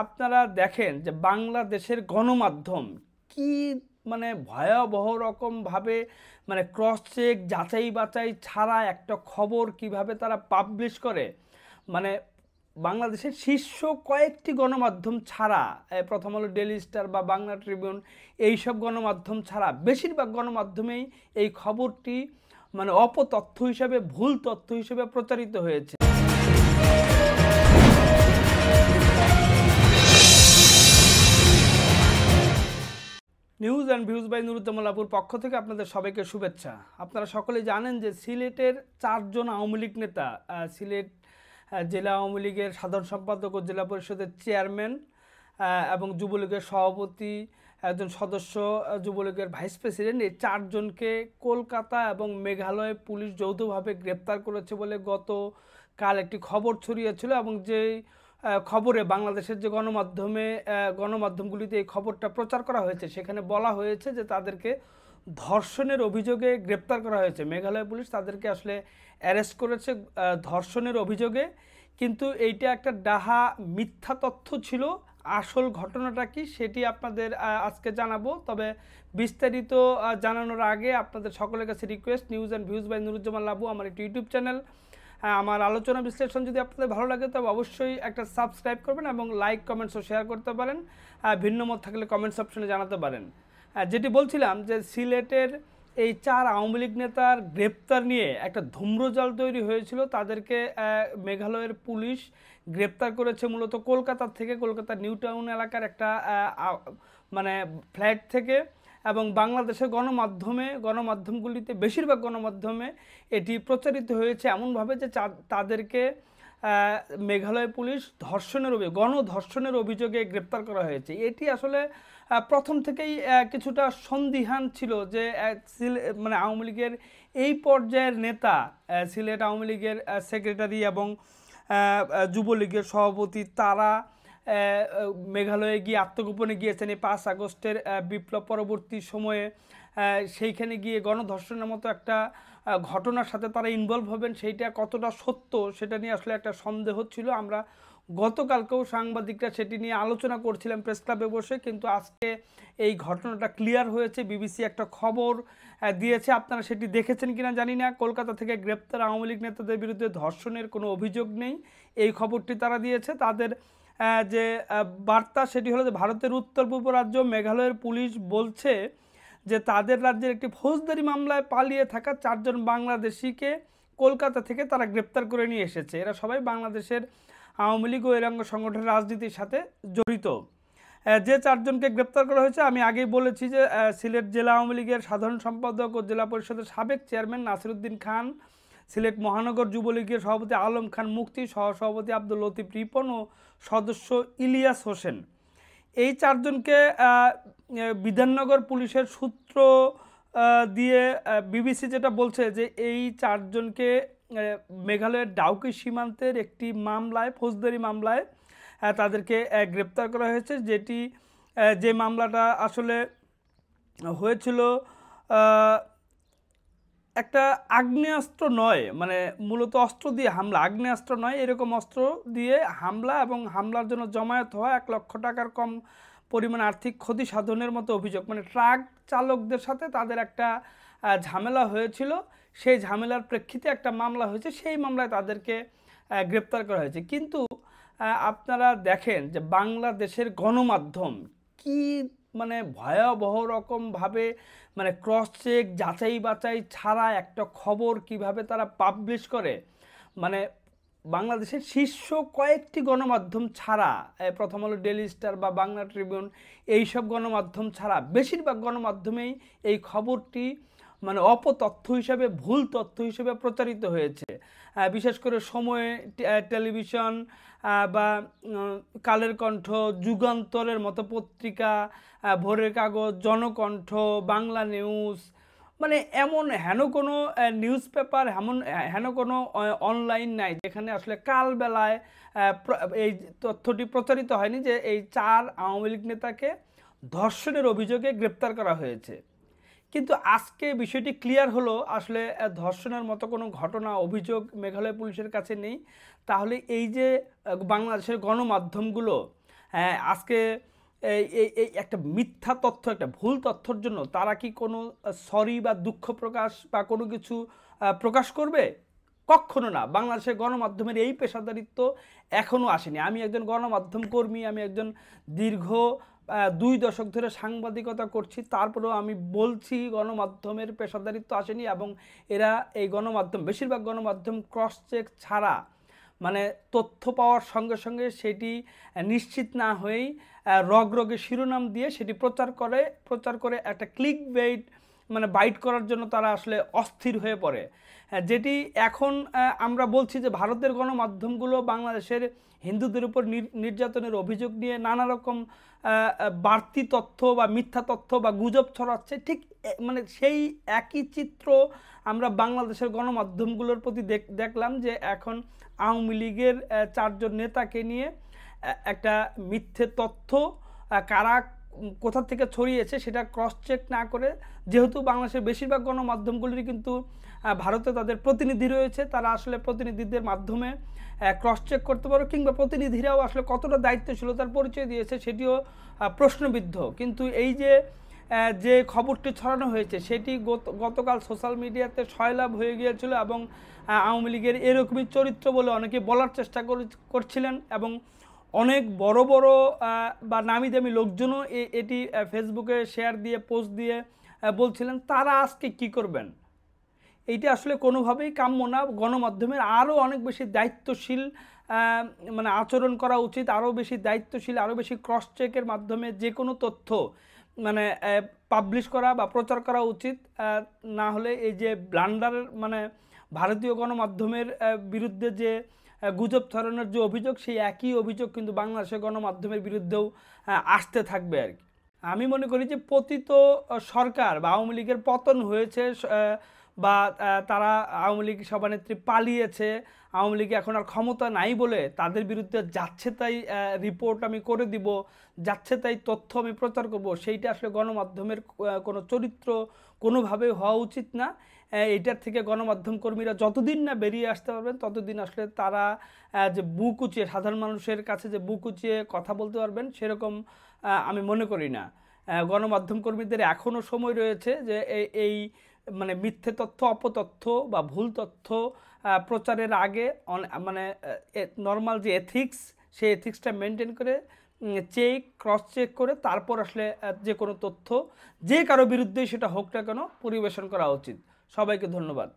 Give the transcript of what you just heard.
আপনারা দেখেন যে বাংলাদেশের গণমাধ্যম কি মানে ভয়াবহ রকমভাবে মানে ক্রস চেক যাচাই বাছাই ছাড়া একটা খবর কিভাবে তারা পাবলিশ করে। মানে বাংলাদেশের শীর্ষ কয়েকটি গণমাধ্যম ছাড়া প্রথম আলো, ডেইলি স্টার বা বাংলা ট্রিবিউন এইসব গণমাধ্যম ছাড়া বেশিরভাগ গণমাধ্যমেই এই খবরটি মানে অপতথ্য হিসেবে, ভুল তথ্য হিসেবে প্রচারিত হয়েছে। নিউজ অ্যান্ড ভিউজ বাই নুরুজ্জামালাপুর পক্ষ থেকে আপনাদের সবাইকে শুভেচ্ছা। আপনারা সকলেই জানেন যে সিলেটের 4 জন আওয়ামী লীগ নেতা, সিলেট জেলা আওয়ামী লীগের সাধারণ সম্পাদক ও জেলা পরিষদের চেয়ারম্যান এবং যুবলীগের সভাপতি, একজন সদস্য, যুবলীগের ভাইস প্রেসিডেন্ট, এই 4 জনকে কলকাতা এবং মেঘালয় পুলিশ যৌথভাবে গ্রেপ্তার করেছে বলে গতকাল একটি খবর ছড়িয়েছিল। এবং যেই খবরে বাংলাদেশের যে গণমাধ্যমগুলিতে এই খবরটা প্রচার করা হয়েছে, সেখানে বলা হয়েছে যে তাদেরকে ধর্ষণের অভিযোগে গ্রেপ্তার করা হয়েছে। মেঘালয় পুলিশ তাদেরকে আসলে অ্যারেস্ট করেছে ধর্ষণের অভিযোগে, কিন্তু এইটা একটা ডাহা মিথ্যা তথ্য ছিল। আসল ঘটনাটা কি সেটি আপনাদের আজকে জানাবো। তবে বিস্তারিত জানানোর আগে আপনাদের সকলের কাছে request, news and views by Nuruzzaman Labu আমার একটি ইউটিউব চ্যানেল। আমার আলোচনা বিশ্লেষণ যদি আপনাদের ভালো লাগে তবে অবশ্যই একটা সাবস্ক্রাইব করবেন এবং লাইক, কমেন্টস ও শেয়ার করতে পারেন। ভিন্ন মত থাকলে কমেন্টস অপশনে জানাতে পারেন। যেটি বলছিলাম যে সিলেটের এই 4 আওয়ামী লীগ নেতার গ্রেপ্তার নিয়ে একটা ধূম্রজাল তৈরি হয়েছিল। তাদেরকে মেঘালয়ের পুলিশ গ্রেপ্তার করেছে মূলত কলকাতার থেকে, কলকাতার নিউ টাউন এলাকার একটা মানে ফ্ল্যাট থেকে। এবং বাংলাদেশের গণমাধ্যমগুলিতে, বেশিরভাগ গণমাধ্যমে এটি প্রচারিত হয়েছে এমনভাবে যে তাদেরকে মেঘালয় পুলিশ গণধর্ষণের অভিযোগে গ্রেপ্তার করা হয়েছে। এটি আসলে প্রথম থেকেই কিছুটা সন্দিহান ছিল যে মানে আওয়ামী লীগের এই পর্যায়ের নেতা, সিলেট আওয়ামী লীগের সেক্রেটারি এবং যুবলীগের সভাপতি, তারা মেঘালয়ে গিয়ে আত্মগোপনে গিয়েছেন এই 5 আগস্টের বিপ্লব পরবর্তী সময়ে। সেইখানে গিয়ে গণধর্ষণের মতো একটা ঘটনার সাথে তারা ইনভলভ হবেন, সেইটা কতটা সত্য সেটা নিয়ে আসলে একটা সন্দেহ ছিল। আমরা গতকালকেও সাংবাদিকরা সেটি নিয়ে আলোচনা করছিলাম প্রেস ক্লাবে বসে, কিন্তু আজকে এই ঘটনাটা ক্লিয়ার হয়েছে। বিবিসি একটা খবর দিয়েছে, আপনারা সেটি দেখেছেন কিনা জানি না। কলকাতা থেকে গ্রেপ্তার আওয়ামী লীগ নেতাদের বিরুদ্ধে ধর্ষণের কোনো অভিযোগ নেই, এই খবরটি তারা দিয়েছে। তাদের যে বার্তা সেটি হলো যে ভারতের উত্তর পূর্ব রাজ্য মেঘালয়ের পুলিশ বলছে যে তাদের রাজ্যের একটি ফৌজদারি মামলায় পালিয়ে থাকা 4 জন বাংলাদেশিকে কলকাতা থেকে তারা গ্রেপ্তার করে নিয়ে এসেছে। এরা সবাই বাংলাদেশের আওয়ামী লীগ ও এর অঙ্গ সংগঠনের রাজনীতির সাথে জড়িত। যে 4 জনকে গ্রেপ্তার করা হয়েছে, আমি আগেই বলেছি যে সিলেট জেলা আওয়ামী লীগের সাধারণ সম্পাদক ও জেলা পরিষদের সাবেক চেয়ারম্যান নাসিরউদ্দিন খান, সিলেট মহানগর যুবলীগের সভাপতি আলম খান মুক্তি, সহসভাপতি আব্দুল লতিফ রিপন ও সদস্য ইলিয়াস হোসেন। এই 4 জনকে বিধাননগর পুলিশের সূত্র দিয়ে বিবিসি যেটা বলছে যে এই 4 জনকে মেঘালয়ের ডাউকি সীমান্তের একটি মামলায়, ফৌজদারি মামলায় তাদেরকে গ্রেপ্তার করা হয়েছে। যে মামলাটা আসলে হয়েছিল একটা আগ্নেয়াস্ত্র নয়, মানে মূলত অস্ত্র দিয়ে হামলা, আগ্নেয়াস্ত্র নয়, এরকম অস্ত্র দিয়ে হামলা এবং হামলার জন্য জমায়েত হওয়া 1 লক্ষ টাকার কম পরিমাণ আর্থিক ক্ষতি সাধনের মতো অভিযোগ। মানে ট্রাক চালকদের সাথে তাদের একটা ঝামেলা হয়েছিল, সেই ঝামেলার প্রেক্ষিতে একটা মামলা হয়েছে, সেই মামলায় তাদেরকে গ্রেপ্তার করা হয়েছে। কিন্তু আপনারা দেখেন যে বাংলাদেশের গণমাধ্যম কি মানে ভয়াবহ রকমভাবে মানে ক্রস চেক যাচাই বাছাই ছাড়া একটা খবর কিভাবে তারা পাবলিশ করে। মানে বাংলাদেশের শীর্ষ কয়েকটি গণমাধ্যম ছাড়া, প্রথম আলো, ডেইলি স্টার বা বাংলা ট্রিবিউন এইসব গণমাধ্যম ছাড়া বেশিরভাগ গণমাধ্যমেই এই খবরটি মানে অপতথ্য হিসেবে, ভুল তথ্য হিসেবে প্রচারিত হয়েছে। বিশেষ করে সময় টেলিভিশন বা কালের কণ্ঠ, যুগান্তরের মতো পত্রিকা, ভোরের কাগজ, জনকণ্ঠ, বাংলা নিউজ, মানে এমন হেন কোনো নিউজ পেপার, হেন কোনো অনলাইন নাই যেখানে আসলে কালবেলায় এই তথ্যটি প্রচারিত হয়নি যে এই 4 আওয়ামী লীগ নেতাকে ধর্ষণের অভিযোগে গ্রেপ্তার করা হয়েছে। কিন্তু আজকে বিষয়টি ক্লিয়ার হলো, আসলে ধর্ষণের মতো কোনো ঘটনা, অভিযোগ মেঘালয় পুলিশের কাছে নেই। তাহলে এই যে বাংলাদেশের গণমাধ্যমগুলো আজকে এই এই এই একটা মিথ্যা তথ্য, একটা ভুল তথ্যর জন্য তারা কি কোনো সরি বা দুঃখ প্রকাশ বা কোনো কিছু প্রকাশ করবে? কক্ষনো না। বাংলাদেশের গণমাধ্যমের এই পেশাদারিত্ব এখনও আসেনি। আমি একজন গণমাধ্যম কর্মী, আমি একজন দীর্ঘ 2 দশক ধরে সাংবাদিকতা করছি, তারপরেও আমি বলছি গণমাধ্যমের পেশাদারিত্ব আসেনি। এবং এরা এই গণমাধ্যম, বেশিরভাগ গণমাধ্যম ক্রস চেক ছাড়া, মানে তথ্য পাওয়ার সঙ্গে সঙ্গে সেটি নিশ্চিত না হয়েই রগে শিরোনাম দিয়ে সেটি প্রচার করে একটা ক্লিক বেইট, মানে বাইট করার জন্য তারা আসলে অস্থির হয়ে পড়ে। যেটি এখন আমরা বলছি যে ভারতের গণমাধ্যমগুলো বাংলাদেশের হিন্দুদের উপর নির্যাতনের অভিযোগ নিয়ে নানা রকম বাড়তি তথ্য বা মিথ্যা তথ্য বা গুজব ছড়াচ্ছে, ঠিক মানে সেই একই চিত্র আমরা বাংলাদেশের গণমাধ্যমগুলোর প্রতি দেখলাম যে এখন আওয়ামী লীগের 4 জন নেতাকে নিয়ে একটা মিথ্যে তথ্য কারা কোথা থেকে ছড়িয়েছে সেটা ক্রস চেক না করে, যেহেতু বাংলাদেশের বেশিরভাগ গণমাধ্যমগুলির কিন্তু ভারতে তাদের প্রতিনিধি রয়েছে, তারা আসলে প্রতিনিধিদের মাধ্যমে ক্রস চেক করতে পারো, কিংবা প্রতিনিধিরাও আসলে কতটা দায়িত্বশীলতার পরিচয় দিয়েছে সেটিও প্রশ্নবিদ্ধ। কিন্তু এই যে খবরটি ছড়ানো হয়েছে সেটি গতকাল সোশ্যাল মিডিয়াতে সয়লাভ হয়ে গিয়েছিল, এবং আওয়ামী লীগের এরকমই চরিত্র বলে অনেকে বলার চেষ্টা করছিলেন, এবং অনেক বড় বড় বা নামি দামি লোকজনও এটি ফেসবুকে শেয়ার দিয়ে পোস্ট দিয়ে বলছিলেন। তারা আজকে কি করবেন? এইটা আসলে কোনোভাবেই কাম্য না। গণমাধ্যমের আরও অনেক বেশি দায়িত্বশীল মানে আচরণ করা উচিত, আরও বেশি দায়িত্বশীল, আরও বেশি ক্রস চেকের মাধ্যমে যে কোনো তথ্য মানে পাবলিশ করা বা প্রচার করা উচিত। না হলে এই যে ব্লান্ডারের, মানে ভারতীয় গণমাধ্যমের বিরুদ্ধে যে গুজব ছড়ানোর যে অভিযোগ, সেই একই অভিযোগ কিন্তু বাংলাদেশের গণমাধ্যমের বিরুদ্ধেও আসতে থাকবে আর কি। আমি মনে করি যে পতিত সরকার বা আওয়ামী লীগের পতন হয়েছে, বা তারা আওয়ামী লীগ সভানেত্রী পালিয়েছে, আওয়ামী লীগ এখন আর ক্ষমতা নাই বলে তাদের বিরুদ্ধে যাচ্ছে তাই রিপোর্ট আমি করে দিব, যাচ্ছে তাই তথ্য আমি প্রচার করব, সেইটা আসলে গণমাধ্যমের কোনো চরিত্র কোনোভাবে হওয়া উচিত না। এইটার থেকে গণমাধ্যম কর্মীরা যতদিন না বেরিয়ে আসতে পারবেন ততদিন আসলে তারা যে বুক উঁচিয়ে, সাধারণ মানুষের কাছে যে বুক উঁচিয়ে কথা বলতে পারবেন সেরকম আমি মনে করি না। গণমাধ্যম কর্মীদের এখনও সময় রয়েছে যে এই মানে মিথ্যে তথ্য, অপতথ্য বা ভুল তথ্য প্রচারের আগে মানে নর্মাল যে এথিক্স, সেই এথিক্সটা মেনটেন করে ক্রস চেক করে তারপর আসলে যে কোনো তথ্য যে কারো বিরুদ্ধেই সেটা হোক না কেন পরিবেশন করা উচিত। সবাইকে ধন্যবাদ।